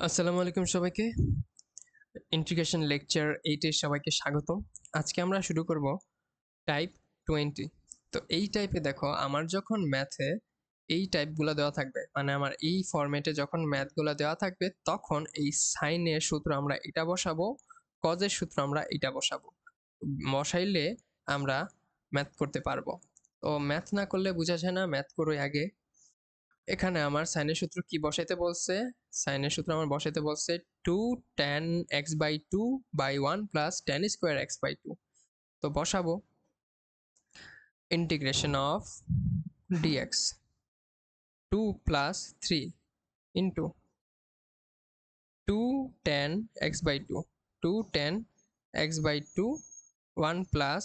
আসসালামু আলাইকুম সবাইকে। ইন্টিগ্রেশন লেকচার 8 এর সবাইকে স্বাগতম। আজকে আমরা শুরু করব টাইপ 20। তো এই টাইপে দেখো, আমার যখন ম্যাথে এই টাইপগুলো দেওয়া থাকবে, মানে আমার এই ফরম্যাটে যখন ম্যাথগুলো দেওয়া থাকবে, তখন এই সাইনের সূত্র আমরা এটা বসাবো, কজের সূত্র আমরা এটা বসাবো। বসাইলে আমরা ম্যাথ করতে পারবো। তো ম্যাথ না করলে বোঝা যায় না, ম্যাথ করো আগে। এখানে আমার সাইনের সূত্র কি বসাইতে বলছে? সাইনের সূত্র আমার বসাইতে বলছে 2 tan x by 2 by 1 plus tan square x by 2। তো বসাবো integration of dx 2 plus 3 into 2 tan x by 2 2 tan x by 2 1 plus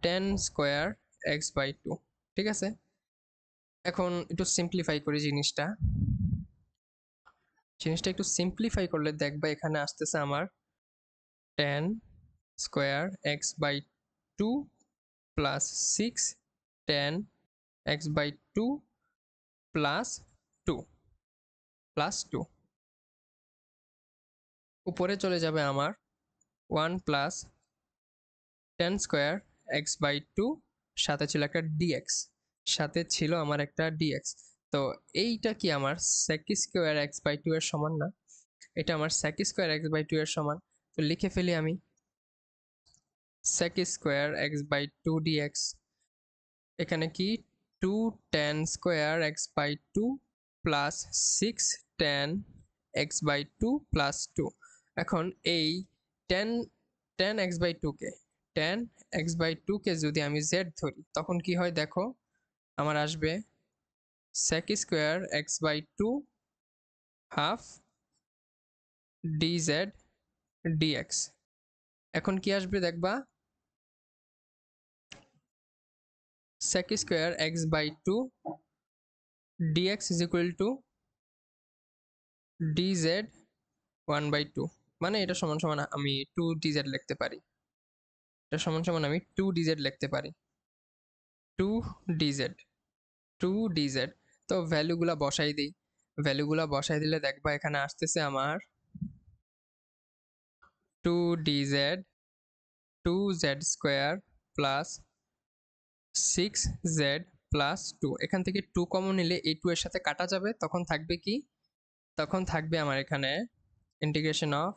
tan square x by 2। ঠিক আছে, এখন একটু সিম্পলিফাই করি জিনিসটা একটু সিম্পলিফাই করলে দেখবা এখানে আসতেছে আমার tan square x by 2 plus 6 tan x by 2 plus 2 plus 2 উপরে চলে যাবে আমার 1 plus tan square x by 2, সাথে ছিল একটা dx, সাথে ছিল আমার একটা dx। তো এইটা কি আমার sec square x by 2 এর সমান না? এটা আমার sec square x by 2 এর সমান। তো লিখে ফেলি আমি sec square x by 2 dx। এখানে কি 2 tan square x by 2 plus 6 tan x by 2 plus 2। এখন এই tan x by 2 K tan x by 2 কে যদি আমি z ধরি, তখন কি হয় দেখো, আমার আসবে sec square x by 2 half dz dx। এখন কি আসবে দেখবা, sec square x by 2 dx is equal to dz 1 by 2, মানে এটা সমান সমান আমি 2 dz লিখতে পারি। এটা সমান সমান আমি 2 dz লিখতে পারি, 2 dz 2 dz। তো ভ্যালুগুলা বসাই দিই, ভ্যালুগুলা বসাই দিলে দেখবা এখানে আসতেছে আমার 2 dz 2z square plus 6z plus 2। এখান থেকে 2 কমন নিলে এই 2 এর সাথে কাটা যাবে, তখন থাকবে কি, তখন থাকবে আমার এখানে integration of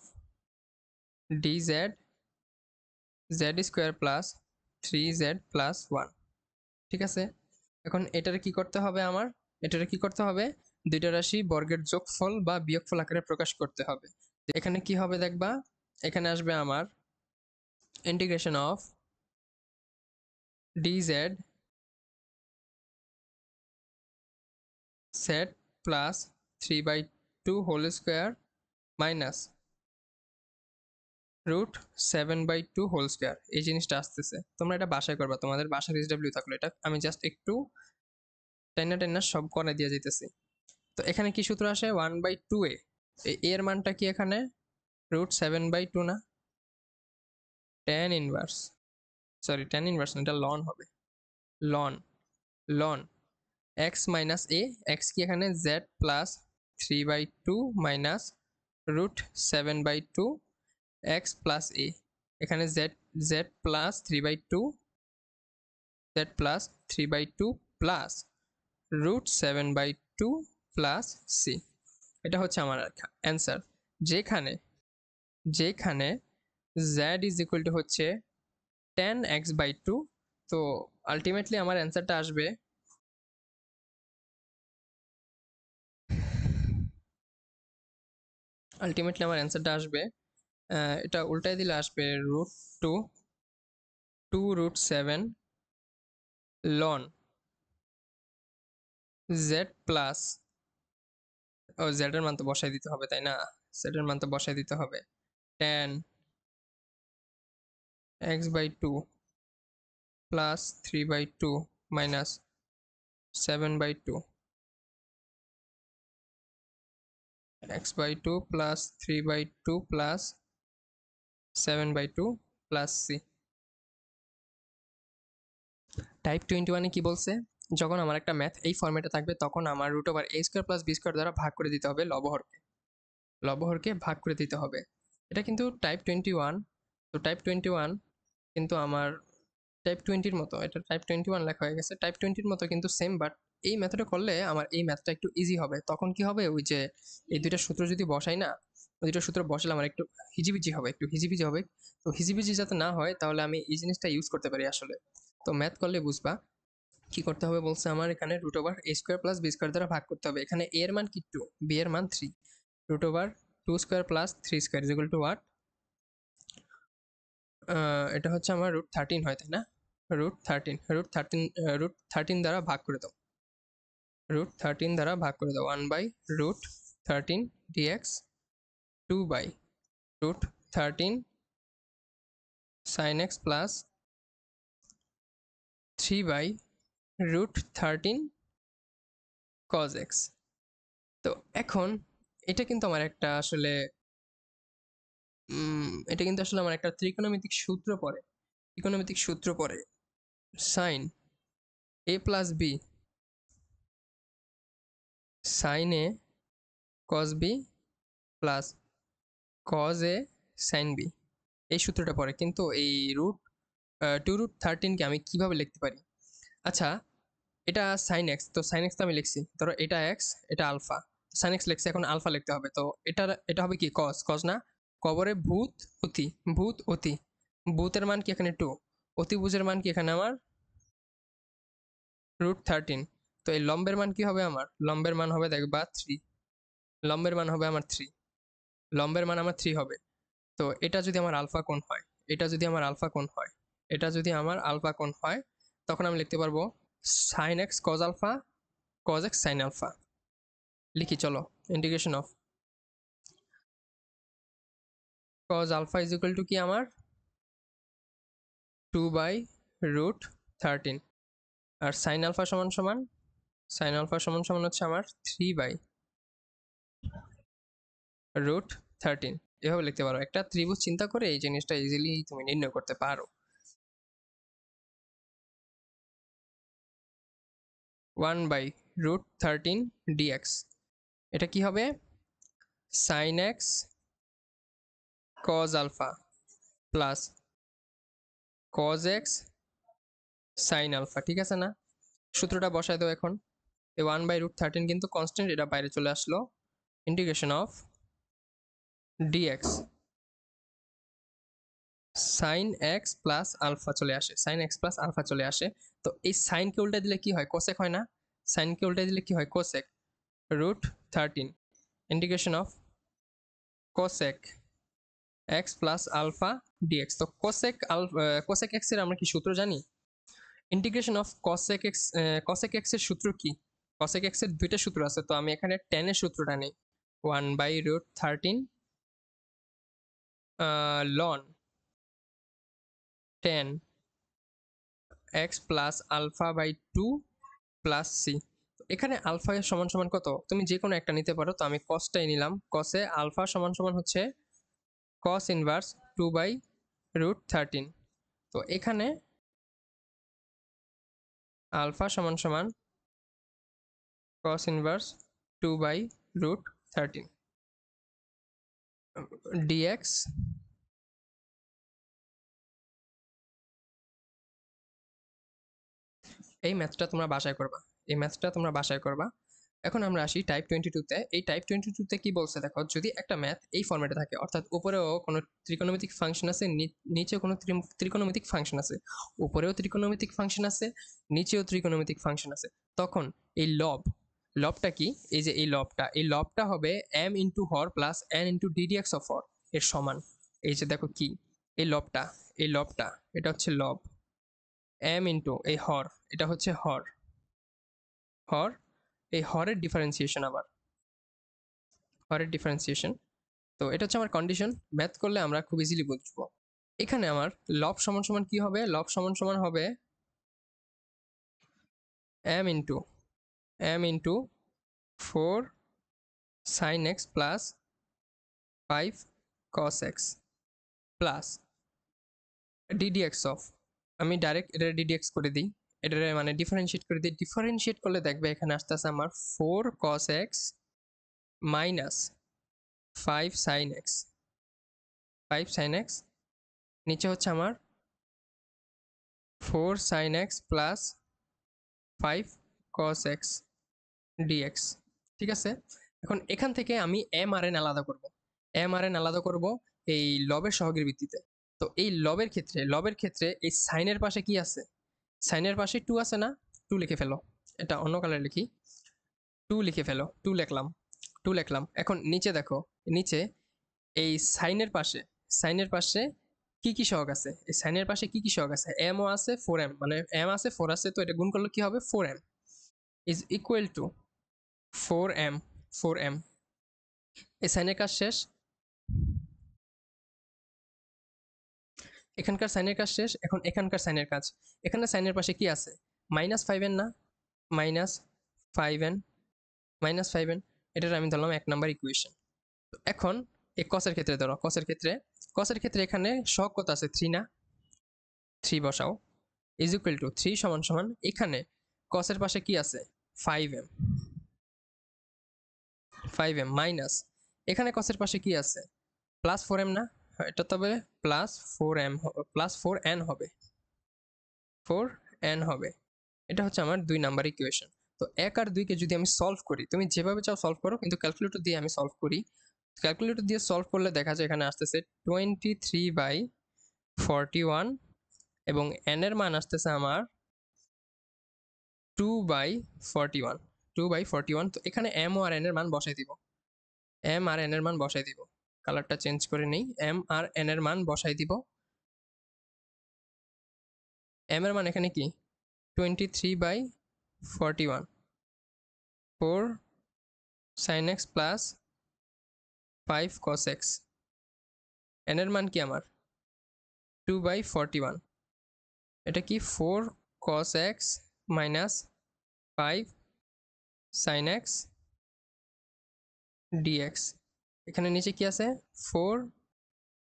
dz z square plus 3z plus 1। ঠিক আছে, এখন এটারে কি করতে হবে, আমার এটারে কি করতে হবে, দুইটা রাশি বর্গের যোগফল বা বিয়োগফল আকারে প্রকাশ করতে হবে। এখানে কি হবে দেখবা, এখানে আসবে আমার integration of dz z plus 3/2 whole square minus root 7/2 whole square. এই জিনিসটা আসতেছে, তোমরা এটা বাসায় করবা, তোমাদের বাসার এসডব্লিউ থাকলো। এটা আমি জাস্ট একটু টাইনা টাইনা সব করে দিয়ে যেতেছি। তো এখানে কি সূত্র আসে, 1/2 এর মানটা কি এখানে রুট 7/2 না, tan inverse, sorry tan inverse না, এটা লন হবে, ln ln x minus a, x কি এখানে z plus 3/2 minus root 7/2 x plus a, এখানে z plus 3/2 z plus 3/2 plus root 7/2 plus c. এটা হচ্ছে আমার অ্যান্সার, যেখানে যেখানে z ইজ ইকুয়াল টু হচ্ছে tan x by 2। তো আলটিমেটলি আমার অ্যান্সারটা আসবে এটা উল্টাই দিলে আসবে root 2 root 7 ln z plus, ও z এর মান তো বসাই দিতে হবে তাই না, z এর মান তো বসাই দিতে হবে, tan x by 2 plus 3/2 minus 7/2 x by 2 plus 3/2 plus 7/2 plus C. Type 21 কি বলছে, যখন আমার একটা ম্যাথ এই ফর্মেটে থাকবে তখন আমার root over a square plus b square দ্বারা ভাগ করে দিতে হবে লবহরকে ভাগ করে দিতে হবে। এটা কিন্তু টাইপ 21। তো টাইপ 21 কিন্তু আমার টাইপ 20-র মতো, এটা টাইপ 21 লেখা হয়ে গেছে, টাইপ 20-র মতো কিন্তু সেম, বাট এই মেথডে করলে আমার এই ম্যাথটা একটু ইজি হবে। তখন কি হবে, ওই যে এই দুইটা সূত্র যদি বসাই না, ওই দুটো সূত্র বসালে আমার একটু হিজিবিজি হবে, তো হিজিবিজি যাতে না হয় তাহলে আমি এই জিনিসটা ইউজ করতে পারি আসলে। তো ম্যাথ করলে বুঝবা কি করতে হবে। বলছে আমার এখানে root over a square plus b square দ্বারা ভাগ করতে হবে। এখানে a এর মান কি 2, b এর মান 3, root over 2 square plus 3 square is equal to what, এটা হচ্ছে আমার রুট 13 হয়, তাই না? রুট 13 দ্বারা ভাগ করে দাও, 1 by root 13 d x, 2 by root 13 sine x plus 3 by root 13 cos x. তো এখন এটা কিন্তু আমার একটা আসলে আমার একটা ত্রিকোণমিতিক সূত্র পড়ে, sine A plus B sine A cos B plus cos A sine B, এই সূত্রটা পড়ে। কিন্তু এই রুট 13কে আমি কিভাবে লিখতে পারি? আচ্ছা, এটা সাইন এক্স, তো সাইন এক্স তো আমি লিখছি, ধরো এটা এক্স, এটা আলফা, সাইন এক্স লিখছি, এখন আলফা লিখতে হবে। তো এটা হবে কি কজ না, কবরে ভূত অতি, ভূতের মান কি এখানে 2, অতিভুজের মান কি এখানে আমার রুট 13। তো এই লম্বের মান কি হবে আমার? লম্বের মান হবে দেখবা 3, লম্বের মান হবে আমার 3, লম্বের মান আমার 3 হবে। তো এটা যদি আমার আলফা কোণ হয়, তখন আমি লিখতে পারবো sine x cos alpha, cos x sine alpha. লিখি চলো, integration of cos alpha is equal to কি আমার 2 বাই রুট 13, আর সাইন আলফা সমান হচ্ছে আমার 3 বাই রুট 13। এভাবে লিখতে পারো, একটা ত্রিভুজ চিন্তা করে এই জিনিসটা ইজিলি তুমি নির্ণয় করতে পারো। 1 বাই রুট 13 ডিএক্স, এটা কি হবে sine x cos alpha plus cos x sine alpha, ঠিক আছে না? সূত্রটা বসায় দাও এখন। এই 1 বাই রুট 13 কিন্তু কনস্ট্যান্ট, এটা বাইরে চলে আসলো, integration of d x sine x plus alpha চলে আসে, তো এই সাইনকে উল্টে দিলে কি হয়, কোসেক হয় না? সাইনকে উল্টে দিলে কি হয়, cosec, root 13 integration of cosec x plus alpha d x. তো কোসেক এক্স এর আমরা কি সূত্র জানি? ইন্টিগ্রেশন অফ কসেক এক্স এর সূত্র কি? কসেক এক্স এর দুইটা সূত্র আছে, তো আমি এখানে tan এর সূত্রটা নেই, 1 by root 13 ln tan x plus alpha by 2 plus C. এখানে আলফা সমান সমান কত, তুমি যে কোনো একটা নিতে পারো, তো আমি কসটাই নিলাম। কসে আলফা সমান সমান হচ্ছে কস ইনভার্স 2 বাই রুট 13। তো এখানে আলফা সমান সমান cos inverse 2 by root 13 dx। এই ম্যাথটা তোমরা বাসায় করবা। এখন আমরা আসি টাইপ 22-তে। এই টাইপ 22-তে কি বলছে দেখো, যদি একটা ম্যাথ এই ফরম্যাটে থাকে, অর্থাৎ উপরেও কোনো ত্রিকোণমিতিক ফাংশন আছে, নিচেও কোনো ত্রিকোণমিতিক ফাংশন আছে, উপরেও ত্রিকোণমিতিক ফাংশন আছে, নিচেও ত্রিকোণমিতিক ফাংশন আছে, তখন এই লবটা কি, এই লবটা হবে m ইন্টু হর plus n into ddx of হর এর সমান। এই যে দেখো কি, এই লবটা এটা হচ্ছে লব, m ইন্টু এই হর, এটা হচ্ছে হর, এই হরের ডিফারেন্সিয়েশন, তো এটা হচ্ছে আমার কন্ডিশন। ম্যাথ করলে আমরা খুব ইজিলি বুঝবো। এখানে আমার লব সমান সমান কি হবে, লব সমান সমান হবে m into 4 sin x plus 5 cos x plus ddx of, আমি ডাইরেক্ট এটা ddx করে দিই, এটারে মানে ডিফারেন্সিয়েট করে দিই। ডিফারেন্সিয়েট করলে দেখবে এখানে আসতেছে আমার 4 cos x minus 5 sin x, 5 sin x, নিচে হচ্ছে আমার 4 sin x plus 5 cos x dx। ঠিক আছে, এখন এখান থেকে আমি এম আর এন আলাদা করব, এম আর এন আলাদা করব এই লবের সহগের ভিত্তিতে। তো এই লবের ক্ষেত্রে এই সাইনের পাশে কি আছে, সাইনের পাশে 2 আছে না, 2 লিখে ফেলো। এটা অন্য কালার লিখি, 2 লিখে ফেলো, 2 লিখলাম, 2 লিখলাম। এখন নিচে দেখো, নিচে এই সাইনের পাশে কি কি সহগ আছে, এই সাইনের পাশে কি কি সহগ আছে, এম ও আছে 4m, মানে এম আছে 4 আছে, তো এটা গুণ করলে কি হবে 4m is equal two 4m, 4m। এই সাইনের কাজ শেষ, এখানকার সাইনের কাজ শেষ। এখন এখানকার সাইনের কাজ, এখানে সাইনের পাশে কি আছে, -5n না, -5n, -5n, এটার আমি ধরলাম 1 নাম্বার ইকুয়েশন। এখন এই কসের ক্ষেত্রে ধরো, কসের ক্ষেত্রে এখানে সহগ কত আছে, 3 না, 3 বসাও ইজ ইকুয়াল টু 3 সমান সমান এখানে কসের পাশে কি আছে 5m, 5m মাইনাস এখানে কসের পাশে কি আছে প্লাস 4m না, এটা তবে প্লাস 4m, প্লাস 4n হবে, 4n হবে। এটা হচ্ছে আমার 2 নাম্বার ইকুয়েশন। তো 1 আর 2 কে যদি আমি সলভ করি, তুমি যেভাবে চাও সলভ করো, কিন্তু ক্যালকুলেটর দিয়ে আমি সলভ করি। ক্যালকুলেটর দিয়ে সলভ করলে দেখা যায় এখানে আসতেছে 23/41 এবং n এর মান আসতেছে আমার 2/41, 2/41। তো এখানে m ও আর n এর মান বসাই দিব, m আর n এর মান বসাই দিব, কালারটা চেঞ্জ করে নেই, m আর n এর মান বসাই দিব। m এর মান এখানে কি 23/41, 4 sin x plus 5 cos x, n এর মান কি আমার 2/41, এটা কি 4 cos x minus 5 sin x dx। এখানে নিচে কি আছে 4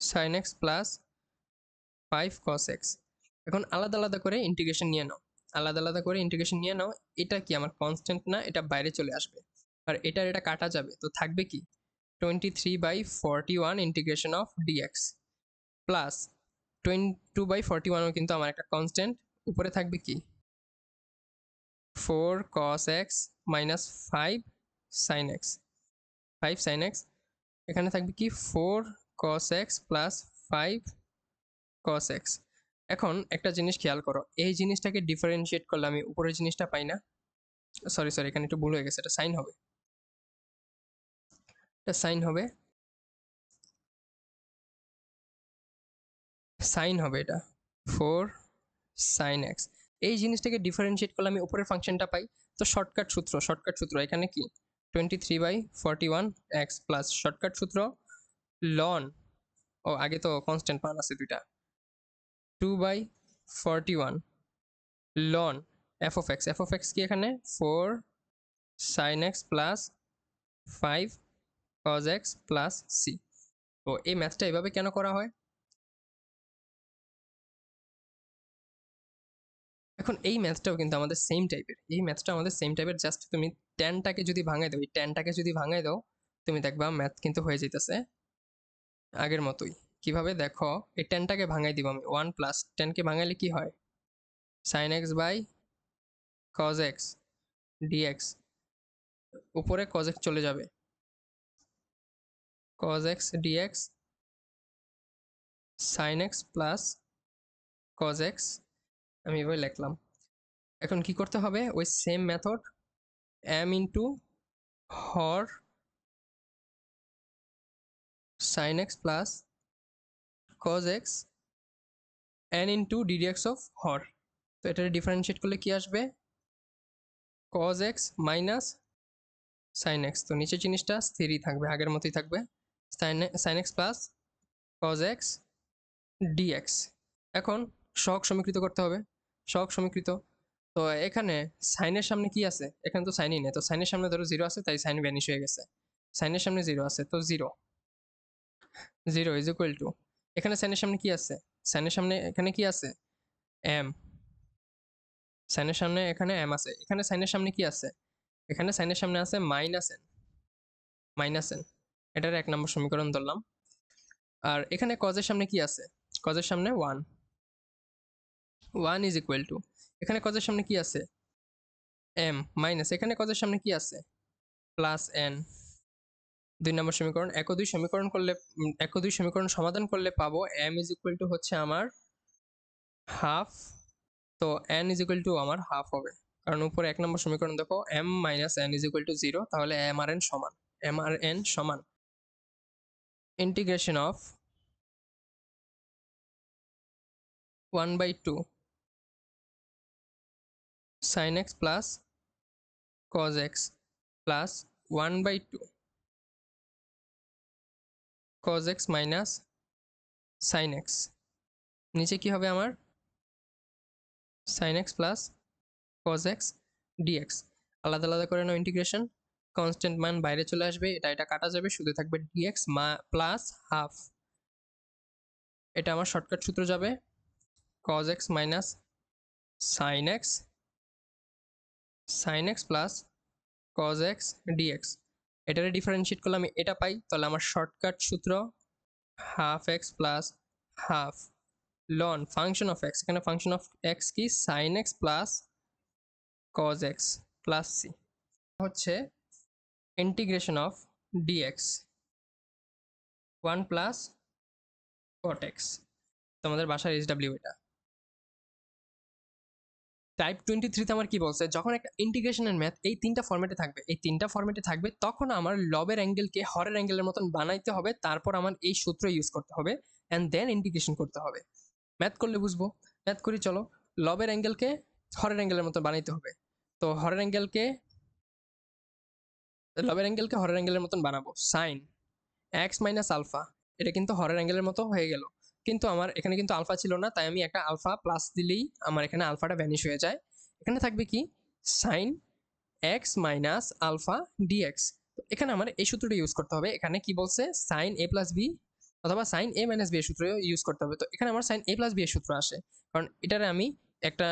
sin x plus 5 cos x। এখন আলাদা আলাদা করে ইন্টিগ্রেশন নিয়ে নাও, আলাদা আলাদা করে ইন্টিগ্রেশন নিয়ে নাও। এটা কি আমার কনস্ট্যান্ট না, এটা বাইরে চলে আসবে, আর এটা কাটা যাবে, তো থাকবে কি 23/41 ইন্টিগ্রেশন অফ dx প্লাস 22/41 কিন্তু আমার একটা কনস্ট্যান্ট, উপরে থাকবে কি 4 cos x minus 5 sin x, 5 sin x, এখানে থাকবে কি 4 cos x plus 5 cos x। এখন একটা জিনিস খেয়াল করো, এই জিনিসটাকে ডিফারেন্সিয়েট করলে আমি উপরের জিনিসটা পাই না, সরি এখানে একটু ভুল হয়ে গেছে, এটা সাইন হবে, এটা সাইন হবে, সাইন হবে এটা 4 sin x। এই জিনিসটাকে ডিফারেন্সিয়েট করলে আমি উপরের ফাংশনটা পাই। তো শর্টকাট সূত্র এখানে কি 23/41 x প্লাস শর্টকাট সূত্র লন, ও আগে তো কনস্ট্যান্ট মান আছে দুইটা, 2/41 লন f of x কি এখানে 4 sin x plus 5 cos x plus c। তো এই ম্যাথটা এভাবে কেন করা হয়, এখন এই ম্যাথটাও কিন্তু আমাদের সেম টাইপের, এই ম্যাথটা আমাদের সেম টাইপের, জাস্ট তুমি ট্যানটাকে যদি ভাঙাই দাও, এই ট্যানটাকে যদি ভাঙাই দাও, তুমি দেখবা ম্যাথ কিন্তু হয়ে যেতেছে আগের মতোই। কিভাবে দেখো, এই ট্যানটাকে ভাঙাই দিব আমি, 1 প্লাস ট্যানকে ভাঙাইলে কি হয় sin x by cos x dx, উপরে cos x চলে যাবে, cos x dx sin x plus cos x, আমি এভাবে লিখলাম। এখন কি করতে হবে, ওই সেম মেথড m ইন্টু হর sin x plus cos x n into ddx of হর। তো এটা ডিফারেন্সিয়েট করলে কি আসবে cos x minus sin x, তো নিচের জিনিসটা স্থিরই থাকবে, আগের মতোই থাকবে, sin x plus cos x dx। এখন সহগ সমীকৃত করতে হবে, সহগ সমীকৃত। তো এখানে সাইনের সামনে কি আছে, এখানে তো সাইনই নেই, তো সাইনের সামনে ধরো 0 আছে, তাই সাইন ভ্যানিশ হয়ে গেছে, সাইনের সামনে 0 আছে, তো 0 ইজ ইকুয়াল টু, এখানে সাইনের সামনে কি আছে, সাইনের সামনে এখানে কি আছে m, সাইনের সামনে এখানে এম আছে, এখানে সাইনের সামনে কি আছে, এখানে সাইনের সামনে আছে মাইনাস এন, মাইনাস এন, এটার 1 নম্বর সমীকরণ ধরলাম। আর এখানে কজের সামনে কি আছে, কজের সামনে 1, 1 ইজ ইকুয়াল টু, এখানে কজের সামনে কি আছে এম, মাইনাস এখানে কজের সামনে কি আছে প্লাস এন। 2 নম্বর সমীকরণ, 1 ও 2 সমীকরণ করলে 1 ও 2 সমীকরণ সমাধান করলে পাবো m ইজ ইকুয়াল টু হচ্ছে আমার হাফ, তো n ইজ ইকুয়াল টু আমার হাফ হবে, কারণ উপরে 1 নম্বর সমীকরণ দেখো m minus n is equal two 0, তাহলে m আর n সমান, m আর n সমান integration of 1/2 sin x plus cos x plus 1/2 cos x minus sin x, নিচে কি হবে আমার sin x plus cos x dx, আলাদা আলাদা করে নাও ইন্টিগ্রেশন, কনস্ট্যান্ট মান বাইরে চলে আসবে, এটা কাটা যাবে, শুধু থাকবে dx প্লাস হাফ, এটা আমার শর্টকাট সূত্র যাবে cos x minus sin x plus cos x dx, এটারে ডিফারেন্সিয়েট করলে আমি এটা পাই, তাহলে আমার শর্টকাট সূত্র half x plus half loan function of x, এখানে ফাংশন অফ এক্স কি sin x plus cos x plus c হচ্ছে integration of dx 1 plus cot x, তোমাদের বাসার SW এটা। টাইপ 23 তে আমার কি বলছে, যখন একটা ইন্টিগ্রেশনের ম্যাথ এই 3টা ফরম্যাটে থাকবে, এই 3টা ফরম্যাটে থাকবে, তখন আমার লবের অ্যাঙ্গেলকে হরের অ্যাঙ্গেলের মতন বানাইতে হবে, তারপর আমার এই সূত্র ইউজ করতে হবে অ্যান্ড দেন ইন্টিগ্রেশন করতে হবে। ম্যাথ করলে বুঝবো, ম্যাথ করি চলো। লবের অ্যাঙ্গেলকে হরের অ্যাঙ্গেলের মতো বানাইতে হবে, তো হরের অ্যাঙ্গেলকে হরের অ্যাঙ্গেলের মতন বানাবো, সাইন এক্স মাইনাস আলফা, এটা কিন্তু হরের অ্যাঙ্গেলের মতো হয়ে গেল, কিন্তু আমার এখানে কিন্তু আলফা ছিল না, তাই আমি একটা আলফা প্লাস দিলেই আমার এখানে আলফাটা ভ্যানিশ হয়ে যায়, এখানে থাকবে কি sine x minus alpha d x. তো এখানে আমার এই সূত্রটা ইউজ করতে হবে, এখানে কি বলছে সাইন এ প্লাস বি অথবা সাইন এ মাইনাস বি এর সূত্র ইউজ করতে হবে, তো এখানে আমার সাইন এ প্লাস বি এর সূত্র আসে, কারণ এটারে আমি একটা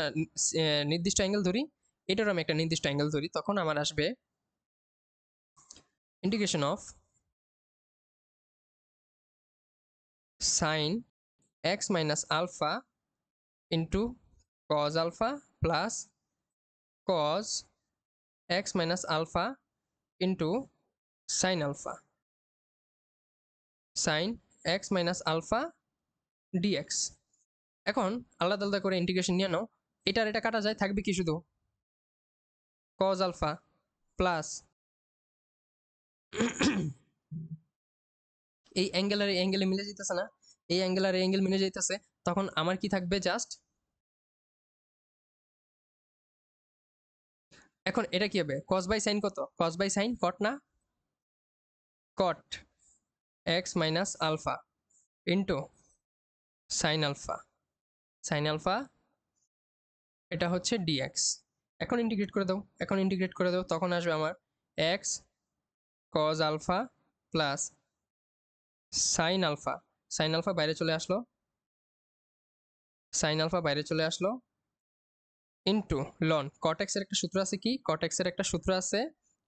নির্দিষ্ট অ্যাঙ্গেল ধরি, এটারও আমি একটা নির্দিষ্ট অ্যাঙ্গেল ধরি, তখন আমার আসবে integration of sine x minus alpha into cos alpha plus cos x minus alpha into sine alpha, sine x minus alpha d x. এখন আলাদা আলাদা করে ইন্টিগ্রেশন নিয়ে নাও, এটার এটা কাটা যায়, থাকবে কি শুধু cos আলফা প্লাস এই অ্যাঙ্গেল আর এই অ্যাঙ্গেলে মিলে যেতেছে না, এই অ্যাঙ্গেল আর এই অ্যাঙ্গেল মিলে যেতেছে, তখন আমার কি থাকবে জাস্ট, এখন এটা কি হবে cos বাই সাইন, কত cos বাই সাইন কট না, cot x minus alpha into sine alpha, sine alpha এটা হচ্ছে ডিএক্স। এখন ইন্টিগ্রেট করে দাও, এখন ইন্টিগ্রেট করে দাও, তখন আসবে আমার x cos alpha plus sine alpha, sine alpha বাইরে চলে আসলো, সাইন আলফা বাইরে চলে আসলো ইন্টু লন কটেক্স এর একটা সূত্র আছে, কি কটেক্স এর একটা সূত্র আছে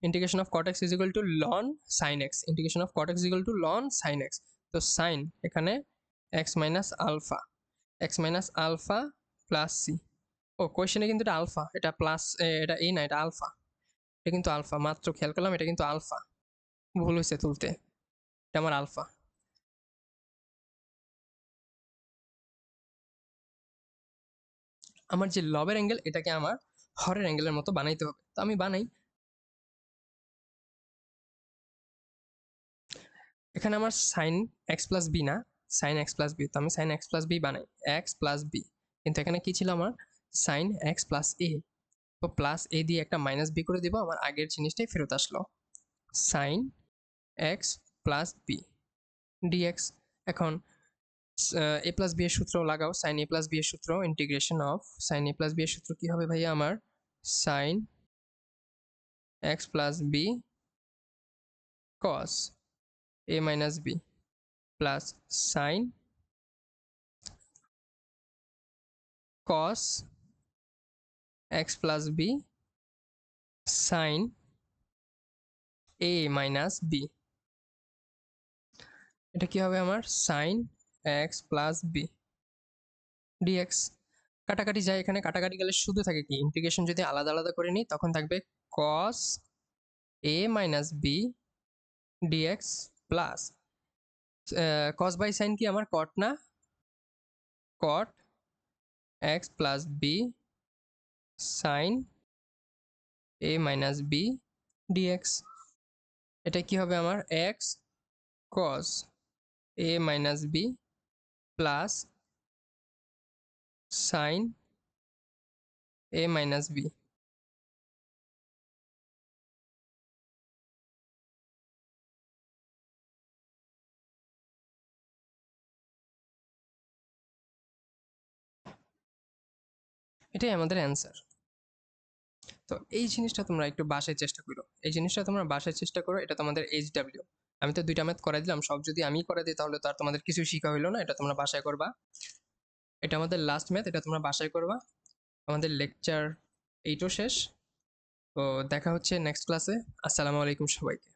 integration of cot x is equal to ln sine x, integration of cot x is equal to ln sine x, তো সাইন এখানে x minus alpha, x minus alpha plus c, ও কোয়েশ্চেনে কিন্তু এটা আলফা, এটা প্লাস, এটা এই না, এটা আলফা, এটা কিন্তু আলফা, মাত্র খেয়াল করলাম এটা কিন্তু আলফা, ভুল হয়েছে তুলতে, এটা আমার আলফা। আমার যে লবের অ্যাঙ্গেল এটাকে আমার হরের অ্যাঙ্গেলের মতো বানাইতে হবে, তো আমি বানাই, এখানে আমার সাইন এক্স প্লাস বি না, সাইন এক্স প্লাস বি, তো আমি সাইন এক্স প্লাস বি বানাই, এক্স প্লাস বি, কিন্তু এখানে কি ছিল আমার সাইন এক্স প্লাস এ, তো প্লাস এ দিয়ে একটা মাইনাস বি করে দিব, আমার আগের জিনিসটাই ফেরত আসলো, sine x plus b dx. এখন এ প্লাস বি এর সূত্র লাগাও, সাইন এ প্লাস বি এর সূত্র integration of sine A plus b এর সূত্র কি হবে ভাইয়া আমার sine x plus b cos a minus b plus sin cos x plus B sine a minus b. এটা কি হবে আমার sine x plus b dx. কাটাকাটি যায়, এখানে কাটাকাটি গেলে শুধু থাকে কি ইন্টিগ্রেশন যদি আলাদা আলাদা করে নিই তখন থাকবে cos a minus b dx plus cos by sine কি আমার কট না, cot x plus B sine a minus b dx. এটা কি হবে আমার x cos a minus b plus sine a minus b. এটাই আমাদের অ্যান্সার। তো এই জিনিসটা তোমরা একটু বাসায় চেষ্টা করো, এই জিনিসটা তোমরা বাসায় চেষ্টা করো। এটা তোমাদের HW। আমি তো 2টা ম্যাথ করাই দিলাম, সব যদি আমি করে দিই তাহলে তো আর তোমাদের কিছু শিখা হইলো না। এটা তোমরা বাসায় করবা। এটা আমাদের লাস্ট ম্যাথ, এটা তোমরা বাসায় করবা। আমাদের লেকচার 8ও শেষ। তো দেখা হচ্ছে নেক্সট ক্লাসে। আসসালামু আলাইকুম সবাইকে।